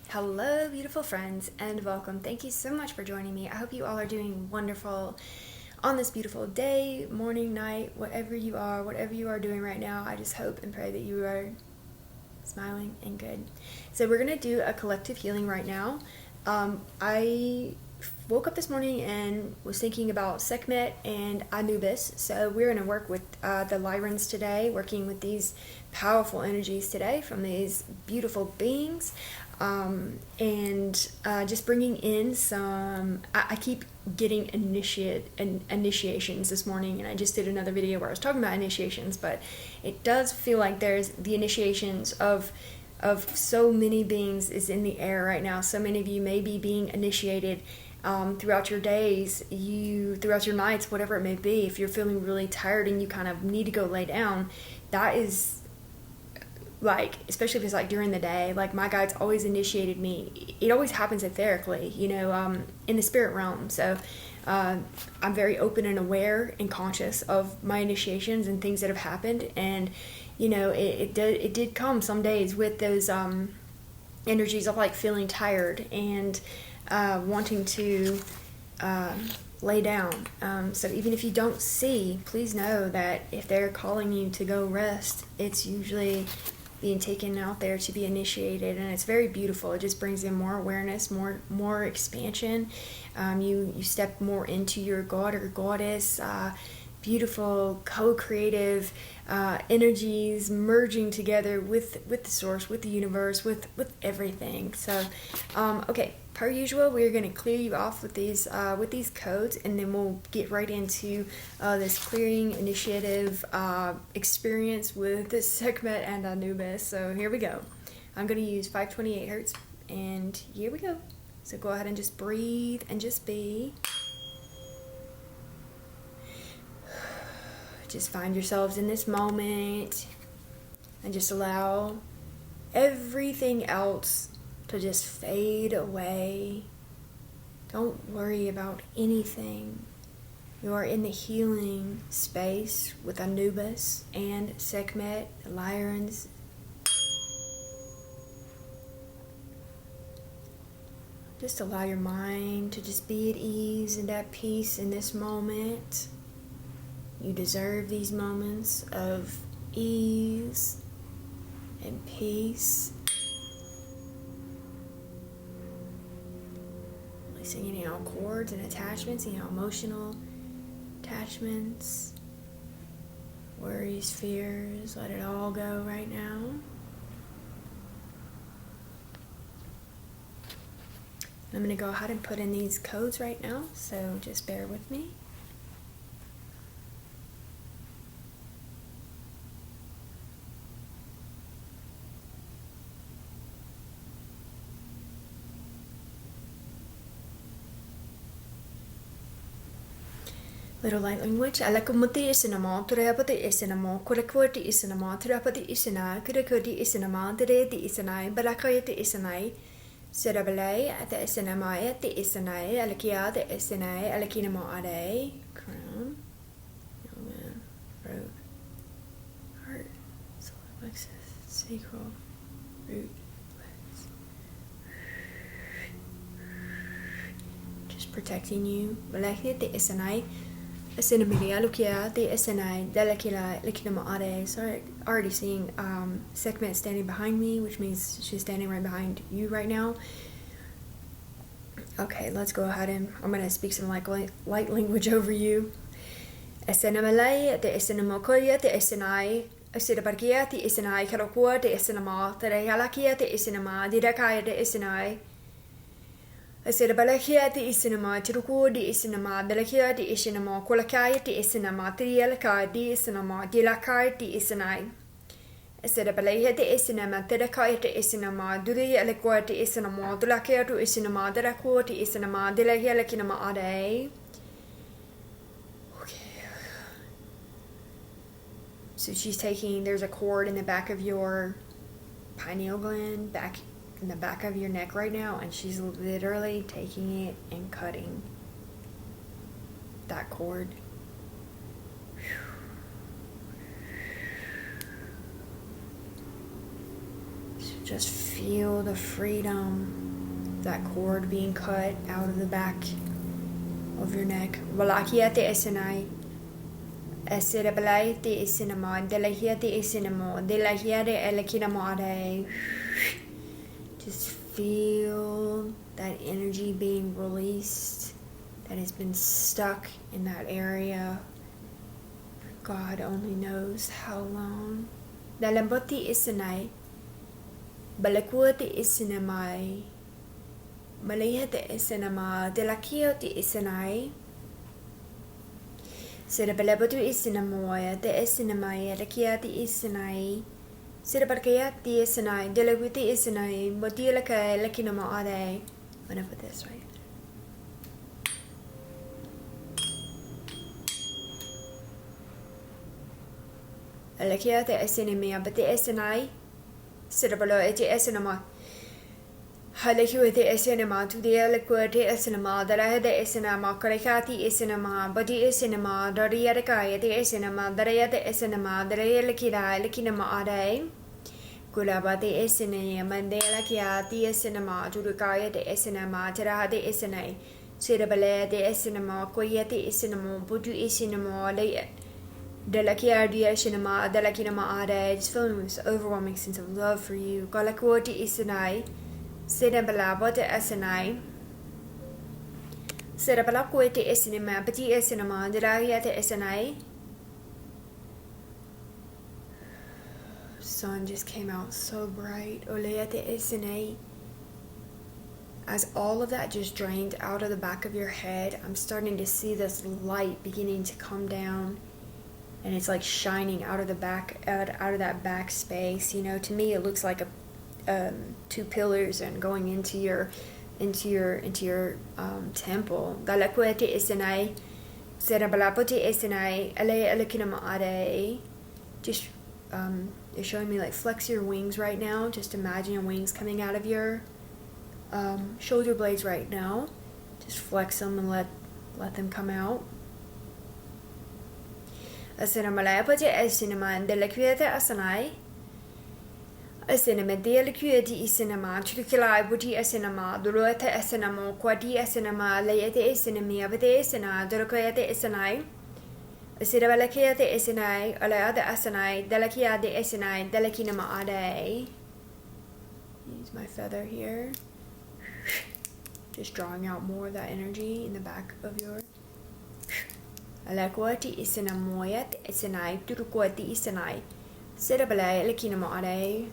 Hello, beautiful friends, and welcome. Thank you so much for joining me. I hope you all are doing wonderful on this beautiful day, morning, night, whatever you are doing right now. I just hope and pray that you are smiling and good. So we're going to do a collective healing right now. I woke up this morning and was thinking about Sekhmet and Anubis. So we're going to work with the Lyrans today, working with these powerful energies today from these beautiful beings. Just bringing in some, I keep getting initiations this morning, and I just did another video where I was talking about initiations, but it does feel like there's the initiations of so many beings is in the air right now. So many of you may be being initiated throughout your days, throughout your nights, whatever it may be. If you're feeling really tired and you kind of need to go lay down, that is like, especially if it's like during the day, like my guides always initiated me. It always happens etherically, in the spirit realm. So I'm very open and aware and conscious of my initiations and things that have happened. And it did come some days with those energies of like feeling tired and wanting to lay down. So even if you don't see, please know that if they're calling you to go rest, it's usually being taken out there to be initiated, and it's very beautiful. It just brings in more awareness, more expansion. You step more into your god or goddess, beautiful co-creative energies merging together with the source, with the universe, with everything. So okay, per usual, we're going to clear you off with these codes, and then we'll get right into this clearing initiative experience with the Sekhmet and Anubis. So here we go. I'm going to use 528 hertz, and here we go. So go ahead and just breathe and just be. Just find yourselves in this moment and just allow everything else to just fade away. Don't worry about anything. You are in the healing space with Anubis and Sekhmet, the Lyrans. Just allow your mind to just be at ease and at peace in this moment. You deserve these moments of ease and peace. Releasing any all cords and attachments, any emotional attachments, worries, fears, let it all go right now. I'm going to go ahead and put in these codes right now, so just bear with me. Little light language. Alakumati isinama, turapati isinamo, kurakwati isinama, turapati isina, kurakoti isinama, direti isinai, balakayati isinai, serabalai, at the isinamai, at the isinai, alakia, the isinai, alakinamo ade, crown, throat, heart, solar plexus, sacral, root, legs. Just protecting you. Balakiyati isinai. Sorry, already seeing Sekhmet standing behind me, which means she's standing right behind you right now. Okay, let's go ahead and I'm going to speak some light language over you. Asira balakia di isinama, tiruku di isinama, balakia di isinama, kolakaya di isinama, trialaka di isinama, dilakaya di isinai. Asira balakia di isinama, tirakaya di isinama, duri alakwa di isinama, dulakaya di isinama, dirakwa di isinama, dilakaya lakinama ade. Okay. So she's taking, there's a cord in the back of your pineal gland, in the back of your neck right now, and she's literally taking it and cutting that cord. So just feel the freedom, that cord being cut out of the back of your neck. Walakia te esenai. Esirabalai te esinama. Delahia te esinamo. Delahia de elekinamo ade. Just feel that energy being released that has been stuck in that area. God only knows how long. Dalamboti isinai. Balakua te isinamai. Malaya te isinama. Delakio te isinai. Sirabalabatu isinamoya te isinamaya. Lakia te isinai. Sirabarkaya te isinai. Delaguti isinai. Motilaka lakinama ade. I'm gonna put this right. Lakia te isinamaya. But the isinai. Sirabalo eti esinama. Halaku te esinama. To the eloqua te esinama. Daraha de esinama. Karakati esinama. Body esinama. Dariatakaya te esinama. Daraya te esinama. Daraya lakida. Lakinama ade. Kulaba te esinaya. Mandela kia te esinama. Turukaya te esinama. Taraha te esinay. Sirabale te esinama. Koya te esinama. Budu esinama. Lay Delakia dia shinama, delakinama ade, just feeling this overwhelming sense of love for you. Galakuoti isinai, Sidabalabote esinai, Sidabalakueti isinima, Pati isinama, Delahiate isinai. Sun just came out so bright. Oleate isinai. As all of that just drained out of the back of your head, I'm starting to see this light beginning to come down. And it's like shining out of the back, out of that back space. You know, to me it looks like two pillars and going into your temple. Galakuete isinai, Serabalapote isinai, Ale alakinama ade. Just they're showing me like flex your wings right now. Just imagine your wings coming out of your shoulder blades right now. Just flex them and let them come out. Asinamalaya pati asinama delakuete asanai. Asinama delakuete isinama. Trikilai buti asinama. Duruete asinamo. Quati asinama. Layete isinami. Abate isina. Durukoyete isinai. Asidabalakiate isinai. Alayada asanai. Delakiade isinai. Delakinama ade. Use my feather here. Just drawing out more of that energy in the back of your. Alakuati isinamoyat isinai. Turukuati isinai. Sirabalai lakinama ade.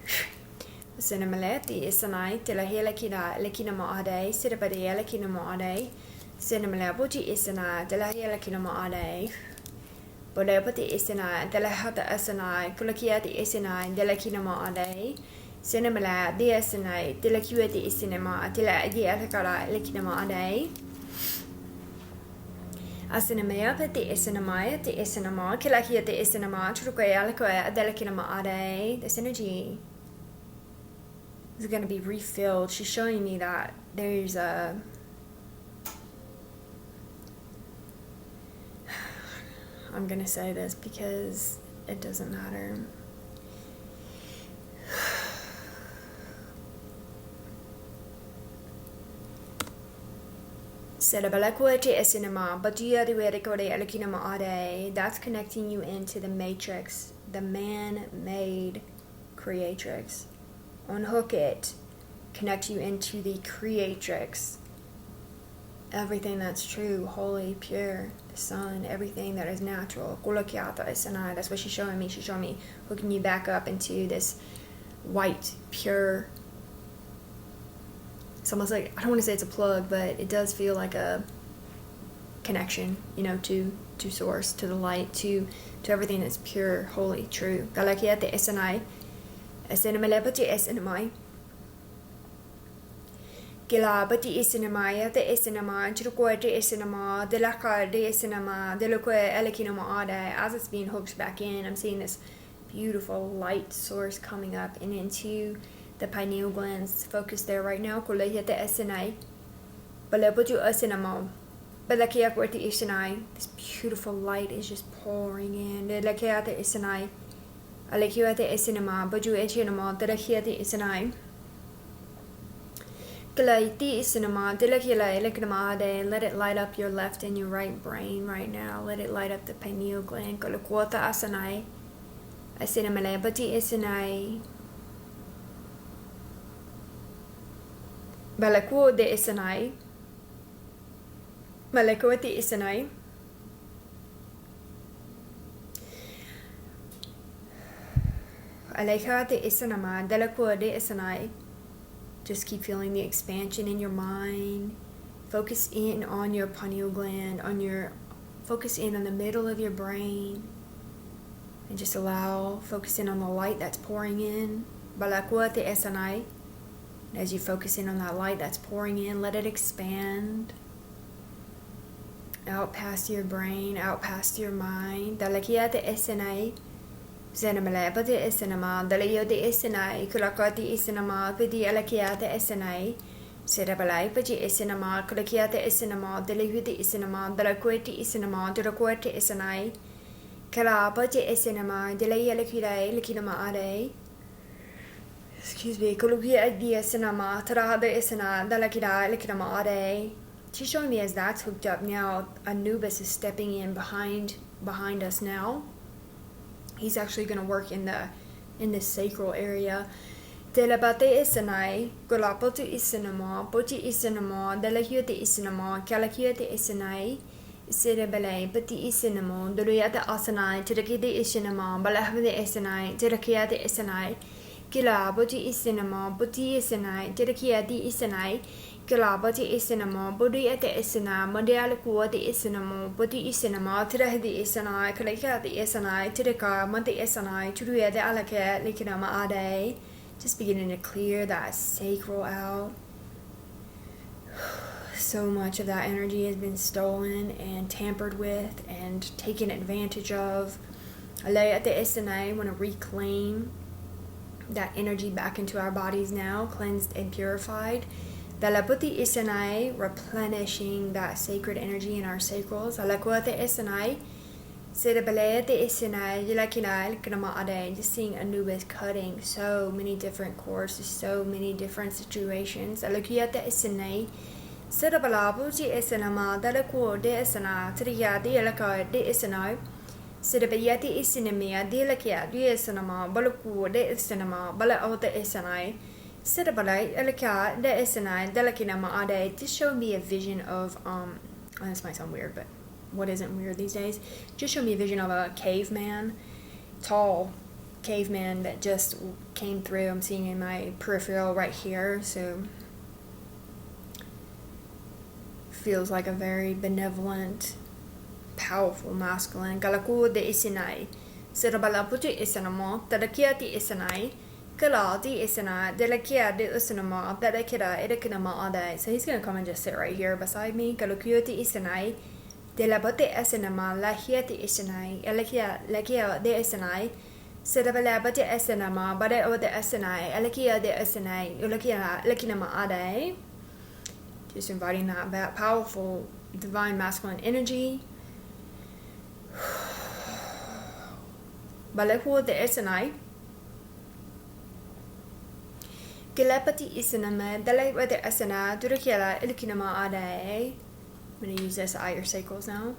Sinamalati isinai. Tilahela kina lakinama ade. Sirabadea lakinama ade. Sinamalabuti isinai. Tilahela kinama ade. Bodapati isinai. Tilahata isinai. Kulakiati isinai. Delakinama ade. Sinamala dia isinai. Tilakuati isinama. Tila dia atakara lakinama ade. Asinamaya te isinamaya te isinama. Kilakia te isinama. Trukaya lakoya adelakinama ade. This energy is going to be refilled. She's showing me that there's a. I'm going to say this because it doesn't matter. That's connecting you into the matrix, the man-made creatrix. Unhook it, connect you into the creatrix. Everything that's true, holy, pure, the sun, everything that is natural. That's what she's showing me. She's showing me hooking you back up into this white, pure. It's almost like, I don't want to say it's a plug, but it does feel like a connection, you know, to source, to the light, to everything that's pure, holy, true. Galakiate esanai, esenamalebati esenamai. Gilabati esenamaya, the esenama, chirukoete esenama, delaka de esenama, deloque elekinama ade. As it's being hooked back in, I'm seeing this beautiful light source coming up and into the pineal glands. Focus there right now. Kulehete esenai. Balabutu esenamo. Balakiakwati esenai. This beautiful light is just pouring in. Delakiate esenai. Alekiate esenama. Baju esenama. Delakiate esenai. Kalaiti isinama, dilakila ilikinamade, let it light up your left and your right brain right now. Let it light up the pineal gland. Kalakuota asanai. Asinamale, bati isinai. Balakuo de isinai. Malakuati isinai. Alekha de isinama, dalakuo de isinai. Just keep feeling the expansion in your mind. Focus in on your pineal gland, focus in on the middle of your brain. And just focus in on the light that's pouring in. Balakua te esanai. As you focus in on that light that's pouring in, let it expand. Out past your brain, out past your mind. Dalakia te esanai. Zenamale, but the isinama, the leo de isinai, kulakati isinama, pidi alakia de isinai, Serabalai, padi isinama, kulakia de isinama, the leo de isinama, the laqueti isinama, the laqueti isinai, Kala, padi isinama, the lea lakidai, likinama ade. Excuse me, kulukia de isinama, tara de isina, the lakidai, likinama ade. She's showing me as that's hooked up now, Anubis is stepping in behind us now. He's actually going to work in this sacral area. Delabate isanai, golapotu isinama, poti isinama, delahiyote isinama, kalakiyote isanai, Sirebele, pati isinamo, duruyate asanai, tirakide isinama, balahvide isanai, tirakiyate isanai, Kila, poti isinama, poti isanai, tirakiyate isanai, Kila, poti isinama, budiyate isana, madialakuwate isinamo, poti isinama, tirahdi isanai, kalakiyate isanai, tiraka, mati isanai, turuyate alake, likinama ade. Just beginning to clear that sacral out. So much of that energy has been stolen and tampered with and taken advantage of. Alayate isanai, want to reclaim that energy back into our bodies now, cleansed and purified. Dalaputi isanai, replenishing that sacred energy in our sacrals. Alakuate isanai, Sidabalete isanai, yilakinai, kanama ade. Just seeing Anubis cutting so many different cords, so many different situations. Alakiyate isanai, Sidabalaputi isanama, dalaku de isana, Triya de alaka de isanai. Sidabayati isinamia, delakia, de isanama, balaku de isanama, bala o de isanai. Sidabalai, elaka, de isanai, delakinama ade. Just showed me a vision of, this might sound weird, but what isn't weird these days? Just showed me a vision of a caveman, tall caveman that just came through. I'm seeing in my peripheral right here, so feels like a very benevolent, powerful masculine. Galaku de isinai, Sidabalaputi isanamo, tadakiati isanai, Kalati isana, delakia de usanama, dadakira, edakinama ade. So he's gonna come and just sit right here beside me. Galukioti isanai, delabote asanama, lahiati isanai, lakia de isanai, Sidabalabate asanama, bade o de asanai, alakia de asanai, ulakia, lakinama ade. Just inviting that powerful divine masculine energy. Balehu de asanai. Gilepati isanama, dalawate asana, durakiela, ilikinama ade. I'm going to use this at your sacrals now.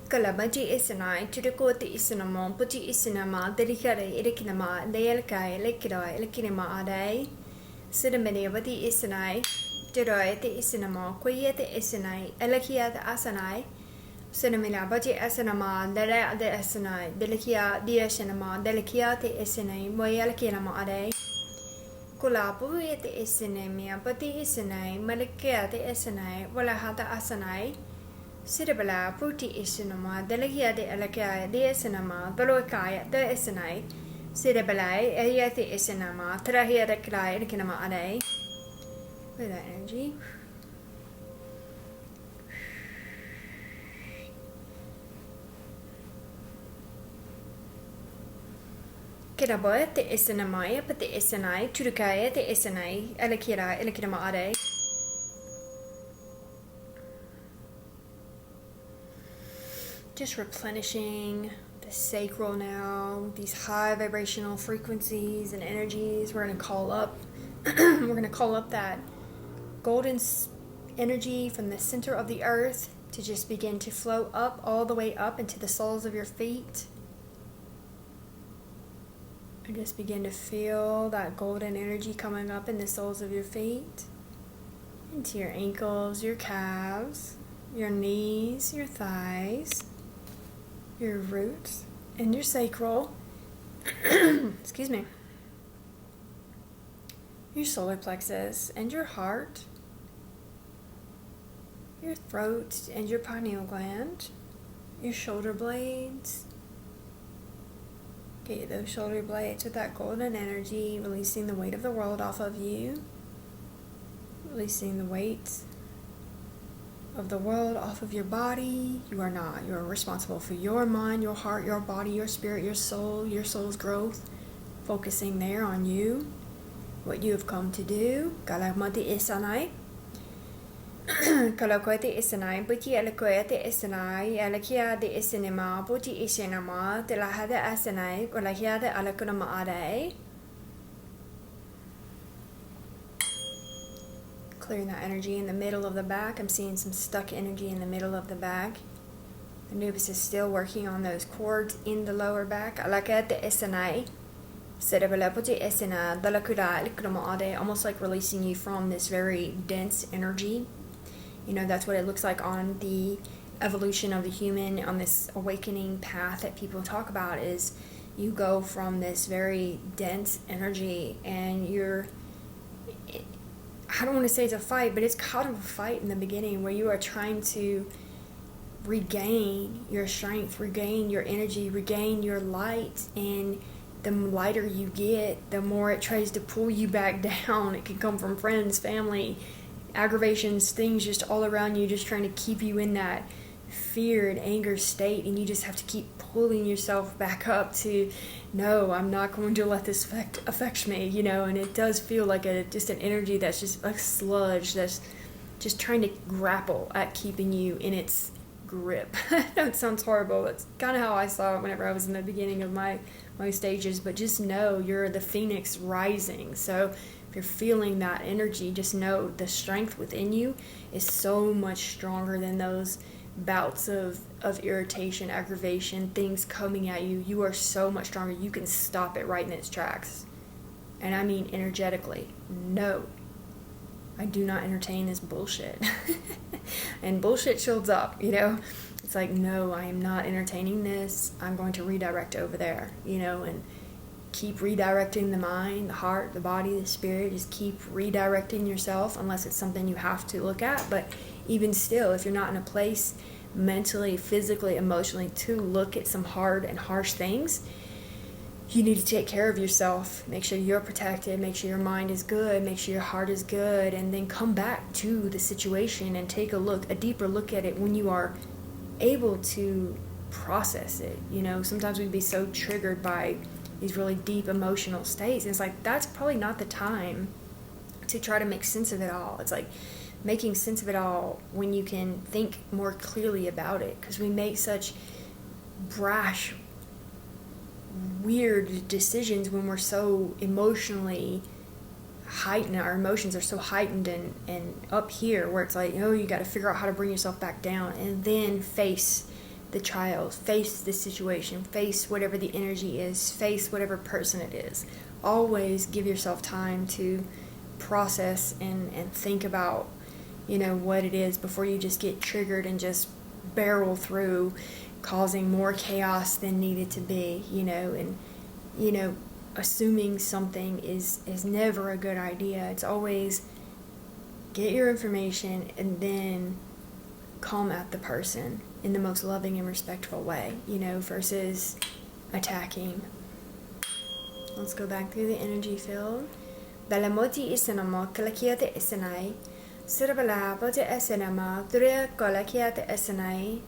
Kalabati isanai, turakoti isanamo, puti isanama, delikare, ilikinama, deelkai, likira, ilikinama ade. Sidamaniabati isanai, durayate isanamo, kwayate isanai, elakiate asanai. Sinamila bati asanama, dele de asanai, delikia dia sinama, delikia te isanai, moyalakinama ade. Kulapu yete isanamia, bati isanai, malikia te isanai, walahata asanai. Sidabala, puti isanama, delikia de alakia de isanama, doloikaya de isanai. Sidabalai, ayate isanama, trahia de krai, likinama ade. Look at that energy. Kiraboy te isanamaya, but the isanai, turukaya te isanai, alakira, ilakinama ade. Just replenishing the sacral now, these high vibrational frequencies and energies. We're going to call up that golden energy from the center of the earth to just begin to flow up, all the way up into the soles of your feet. And just begin to feel that golden energy coming up in the soles of your feet, into your ankles, your calves, your knees, your thighs, your roots, and your sacral. Excuse me. Your solar plexus and your heart, your throat and your pineal gland, your shoulder blades. Get those shoulder blades with that golden energy, releasing the weight of the world off of you, releasing the weight of the world off of your body. You are not. You are responsible for your mind, your heart, your body, your spirit, your soul's growth. Focusing there on you, what you have come to do. Kalamati isanai. Kalakwati isanai, buti alakwati isanai, alakia de isinema, buti isinama, telahada asanai, kolakia de alakunama ade. Clearing that energy in the middle of the back. I'm seeing some stuck energy in the middle of the back. Anubis is still working on those cords in the lower back. Alakia de isanai. Almost like releasing you from this very dense energy. You know, that's what it looks like on the evolution of the human, on this awakening path that people talk about, is you go from this very dense energy and I don't want to say it's a fight, but it's kind of a fight in the beginning where you are trying to regain your strength, regain your energy, regain your light, and the lighter you get, the more it tries to pull you back down. It can come from friends, family, aggravations, things just all around you, just trying to keep you in that fear and anger state, and you just have to keep pulling yourself back up to, no, I'm not going to let this affect me, you know. And it does feel like just an energy that's just like sludge, that's just trying to grapple at keeping you in its grip. I know it sounds horrible. It's kind of how I saw it whenever I was in the beginning of my stages, but just know you're the phoenix rising. So if you're feeling that energy, just know the strength within you is so much stronger than those bouts of irritation, aggravation, things coming at you. You are so much stronger. You can stop it right in its tracks. And I mean energetically. No, I do not entertain this bullshit. And bullshit shields up, you know. It's like, no, I am not entertaining this. I'm going to redirect over there, you know, and keep redirecting the mind, the heart, the body, the spirit. Just keep redirecting yourself, unless it's something you have to look at. But even still, if you're not in a place mentally, physically, emotionally to look at some hard and harsh things, you need to take care of yourself. Make sure you're protected. Make sure your mind is good. Make sure your heart is good. And then come back to the situation and take a deeper look at it when you are able to process it. You know, sometimes we'd be so triggered by these really deep emotional states, and it's like, that's probably not the time to try to make sense of it all. It's like making sense of it all when you can think more clearly about it, because we make such brash, weird decisions when we're so emotionally heightened. Our emotions are so heightened and up here, where it's like, oh, you got to figure out how to bring yourself back down, and then face the trial, face the situation, face whatever the energy is, face whatever person it is. Always give yourself time to process and think about, you know, what it is before you just get triggered and just barrel through, causing more chaos than needed to be, you know. And, you know, assuming something is never a good idea. It's always get your information and then come at the person in the most loving and respectful way, you know, versus attacking. Let's go back through the energy field. Balamoti isanama kalakiate isanai. Sirabala pati isanama duria kalakiate isanai.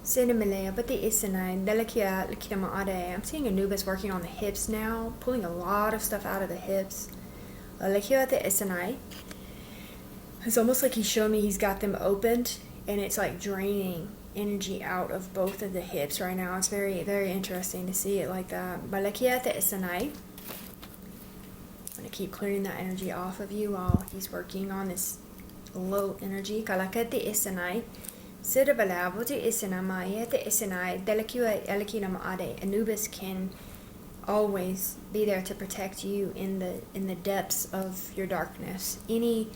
Cinnamilea pati isanai delakia likidama ade. I'm seeing Anubis working on the hips now, pulling a lot of stuff out of the hips. Lakiate isanai. It's almost like he's showing me he's got them opened, and it's like draining energy out of both of the hips right now. It's very, very interesting to see it like that. Balakiate isanai. I'm going to keep clearing that energy off of you while he's working on this low energy. Kalakate isanai. Sirabalaboti isanamaiete isanai. Delakua elikinamade. Anubis can always be there to protect you in the depths of your darkness. Any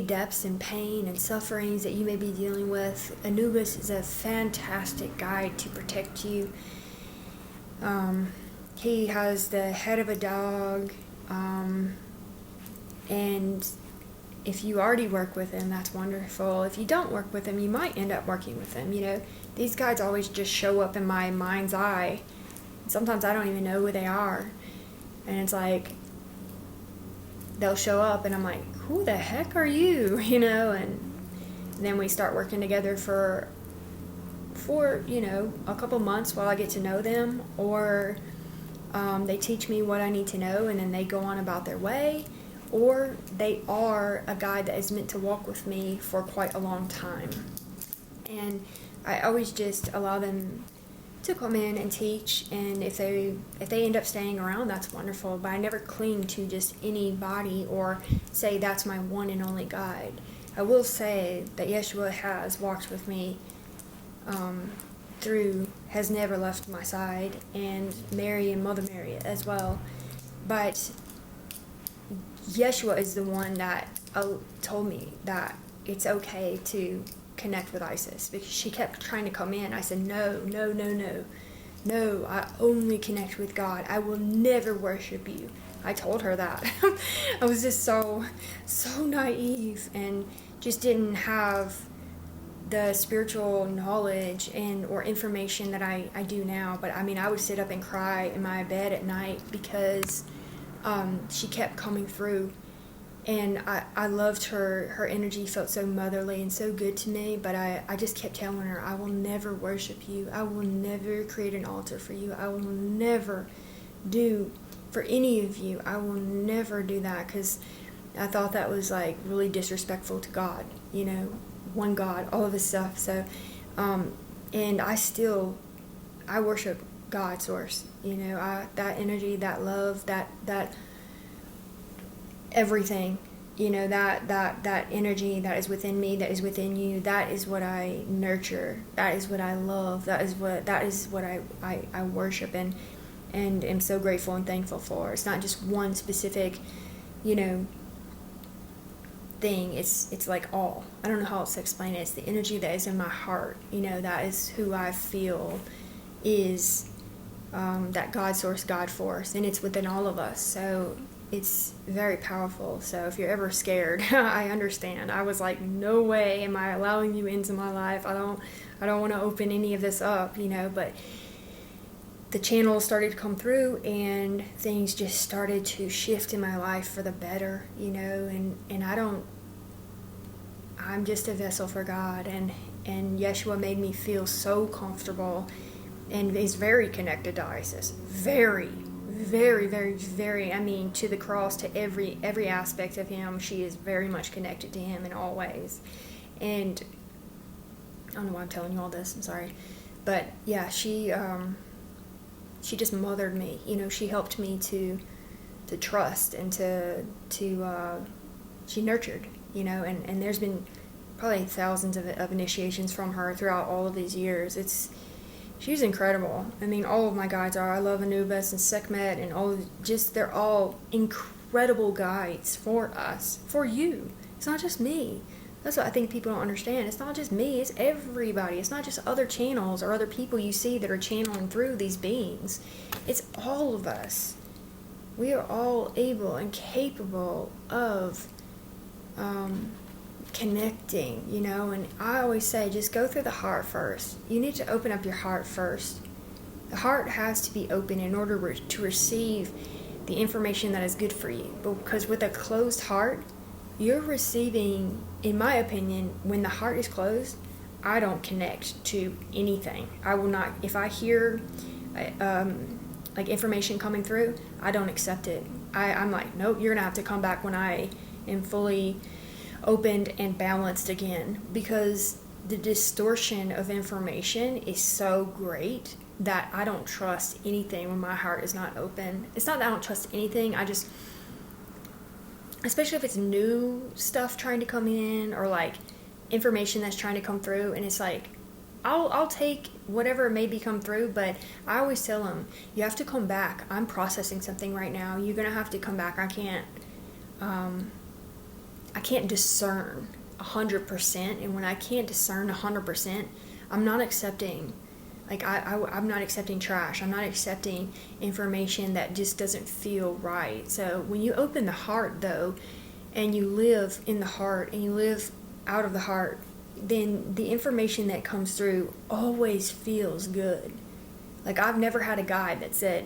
depths and pain and sufferings that you may be dealing with, Anubis is a fantastic guide to protect you. He has the head of a dog, and if you already work with him, that's wonderful. If you don't work with him, you might end up working with him. You know, these guides always just show up in my mind's eye. Sometimes I don't even know who they are, and it's like they'll show up and I'm like, who the heck are you? You know, and then we start working together for you know, a couple months while I get to know them, or they teach me what I need to know and then they go on about their way, or they are a guide that is meant to walk with me for quite a long time. And I always just allow them to come in and teach, and if they end up staying around, that's wonderful, but I never cling to just anybody or say that's my one and only guide. I will say that Yeshua has walked with me has never left my side, and Mary and Mother Mary as well, but Yeshua is the one that told me that it's okay to connect with Isis, because she kept trying to come in. I said, no, I only connect with God. I will never worship you. I told her that. I was just so naive and just didn't have the spiritual knowledge or information that I do now. But I mean, I would sit up and cry in my bed at night because she kept coming through. And I loved her. Her energy felt so motherly and so good to me. But I just kept telling her, I will never worship you. I will never create an altar for you. I will never do for any of you. I will never do that, because I thought that was like really disrespectful to God. You know, one God, all of this stuff. So, and I worship God source. You know, that energy, that love, that everything, you know, that energy that is within me, that is within you, that is what I nurture, that is what I love, that is what I worship and am so grateful and thankful for. It's not just one specific, you know, thing. It's like all. I don't know how else to explain it. It's the energy that is in my heart. You know, that is who I feel is that God source, God force, and it's within all of us. So it's very powerful. So if you're ever scared, I understand. I was like, no way am I allowing you into my life. I don't want to open any of this up, you know, but the channel started to come through and things just started to shift in my life for the better, you know, and I'm just a vessel for God, and Yeshua made me feel so comfortable and is very connected to Isis. Very, very, very, very, I mean, to the cross, to every aspect of him. She is very much connected to him in all ways. And I don't know why I'm telling you all this, I'm sorry. But yeah, she just mothered me. You know, she helped me to trust and she nurtured, you know, and there's been probably thousands of initiations from her throughout all of these years. She's incredible. I mean, all of my guides are. I love Anubis and Sekhmet and they're all incredible guides for us, for you. It's not just me. That's what I think people don't understand. It's not just me, it's everybody. It's not just other channels or other people you see that are channeling through these beings. It's all of us. We are all able and capable of connecting, you know, and I always say just go through the heart first. You need to open up your heart first. The heart has to be open in order to receive the information that is good for you, because with a closed heart, you're receiving, in my opinion, when the heart is closed, I don't connect to anything. I will not, if I hear like information coming through, I don't accept it. I'm like, nope, you're gonna have to come back when I am fully opened and balanced again, because the distortion of information is so great that I don't trust anything when my heart is not open. It's not that I don't trust anything, I just, especially if it's new stuff trying to come in, or like information that's trying to come through, and it's like, I'll take whatever may be come through, but I always tell them, you have to come back. I'm processing something right now. You're gonna have to come back. I can't discern 100%, and when I can't discern 100%, I'm not accepting. Like I'm not accepting trash. I'm not accepting information that just doesn't feel right. So when you open the heart, though, and you live in the heart and you live out of the heart, then the information that comes through always feels good. Like I've never had a guide that said,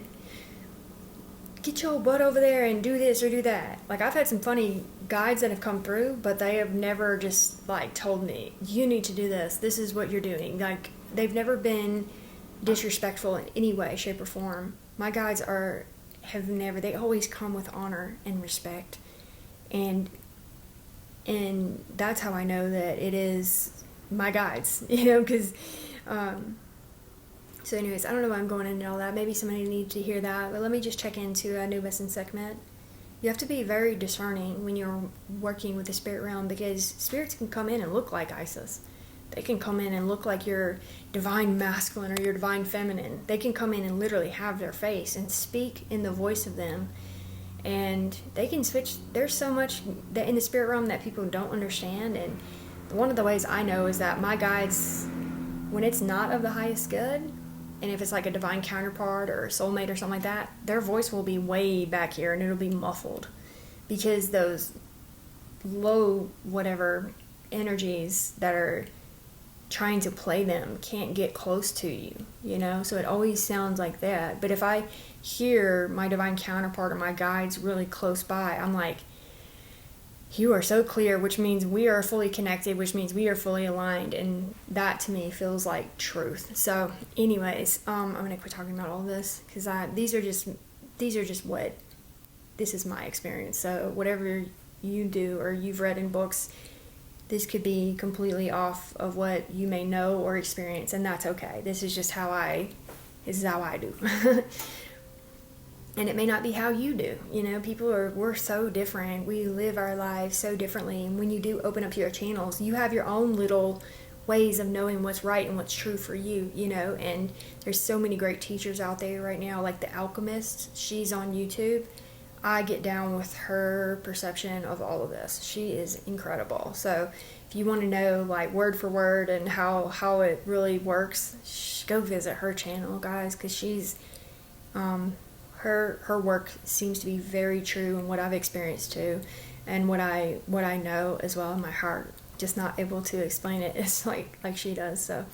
get your butt over there and do this or do that. Like I've had some funny guides that have come through, but they have never just like told me, you need to do this. This is what you're doing. Like they've never been disrespectful in any way, shape, or form. My guides they always come with honor and respect. And that's how I know that it is my guides, because, so anyways, I don't know why I'm going into all that. Maybe somebody needs to hear that, but let me just check into Anubis and Sekhmet. You have to be very discerning when you're working with the spirit realm, because spirits can come in and look like Isis. They can come in and look like your divine masculine or your divine feminine. They can come in and literally have their face and speak in the voice of them. And they can switch. There's so much that in the spirit realm that people don't understand. And one of the ways I know is that my guides, when it's not of the highest good, and if it's like a divine counterpart or a soulmate or something like that, their voice will be way back here and it'll be muffled, because those low whatever energies that are trying to play them can't get close to you, so it always sounds like that. But if I hear my divine counterpart or my guides really close by, I'm like, you are so clear, which means we are fully connected, which means we are fully aligned, and that to me feels like truth. So anyways, I'm gonna quit talking about all this, because these are just what, this is my experience. So whatever you do or you've read in books, this could be completely off of what you may know or experience, and that's okay. This is how I do. And it may not be how you do. We're so different. We live our lives so differently. And when you do open up your channels, you have your own little ways of knowing what's right and what's true for you, and there's so many great teachers out there right now, like The Alchemist. She's on YouTube. I get down with her perception of all of this. She is incredible. So if you want to know like word for word and how it really works, go visit her channel, guys, because she's her work seems to be very true, and what I've experienced too, and what I know as well in my heart. Just not able to explain it. It's like she does. So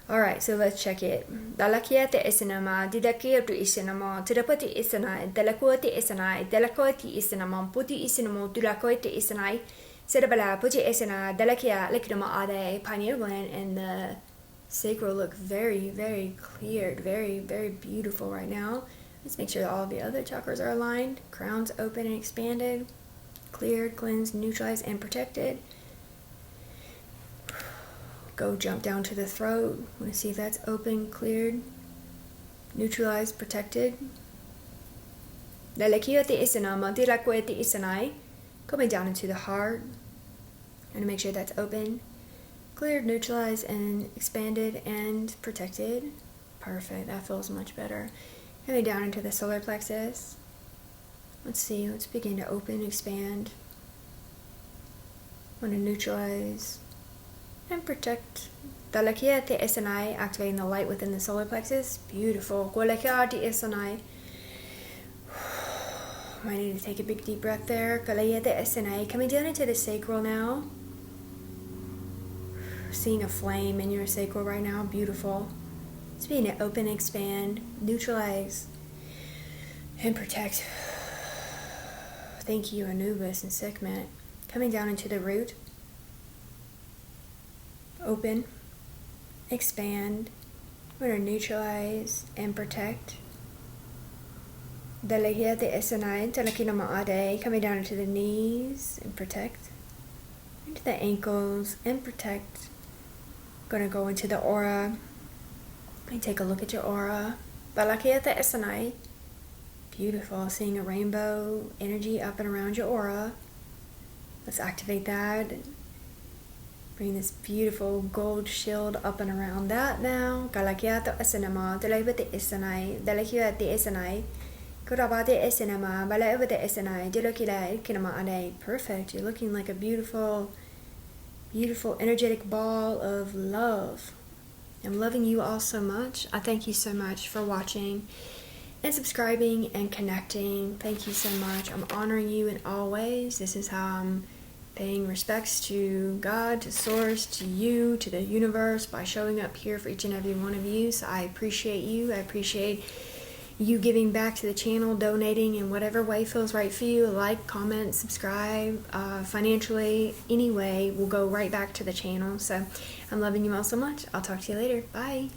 alright, so let's check it. Dalakiate isinama, didakirtu isinama, tirapati isanai, dalakuati isanai, dalakoti isinama, puti isinamo, dulakoite isanai, Sedabala, puti isana, dalakia, likidama ade, pineal gland, and the sacral look very, very cleared, very, very beautiful right now. Let's make sure that all the other chakras are aligned. Crown's open and expanded, cleared, cleansed, neutralized, and protected. Go jump down to the throat. Want to see if that's open, cleared, neutralized, protected. Coming down into the heart. And make sure that's open, cleared, neutralized, and expanded and protected. Perfect. That feels much better. Coming down into the solar plexus. Let's see. Let's begin to open, expand. Want to neutralize and protect. Dalakiate esanai, activating the light within the solar plexus. Beautiful. Gwalakiati esanai. Might need to take a big deep breath there. Kalayate esanai. Coming down into the sacral now. Seeing a flame in your sacral right now. Beautiful. It's being to open, expand, neutralize, and protect. Thank you, Anubis and Sekhmet. Coming down into the root. Open, expand, we're going to neutralize and protect. Coming down into the knees and protect. Into the ankles and protect. going to go into the aura and take a look at your aura. Balakiata Esanai. Beautiful. Seeing a rainbow energy up and around your aura. Let's activate that. Bring this beautiful gold shield up and around that now. Galakiata Esanama. Dalabate Esanai. Dalakiate Esanai. Kurabate Esanama. Balabate Esanai. Dilokila Kinama Ade. Perfect. You're looking like a beautiful, beautiful, energetic ball of love. I'm loving you all so much. I thank you so much for watching and subscribing and connecting. Thank you so much. I'm honoring you in all ways. This is how I'm paying respects to God, to Source, to you, to the universe by showing up here for each and every one of you. So I appreciate you. I appreciate you giving back to the channel, donating in whatever way feels right for you. Like, comment, subscribe, financially, any way will go right back to the channel. So I'm loving you all so much. I'll talk to you later. Bye.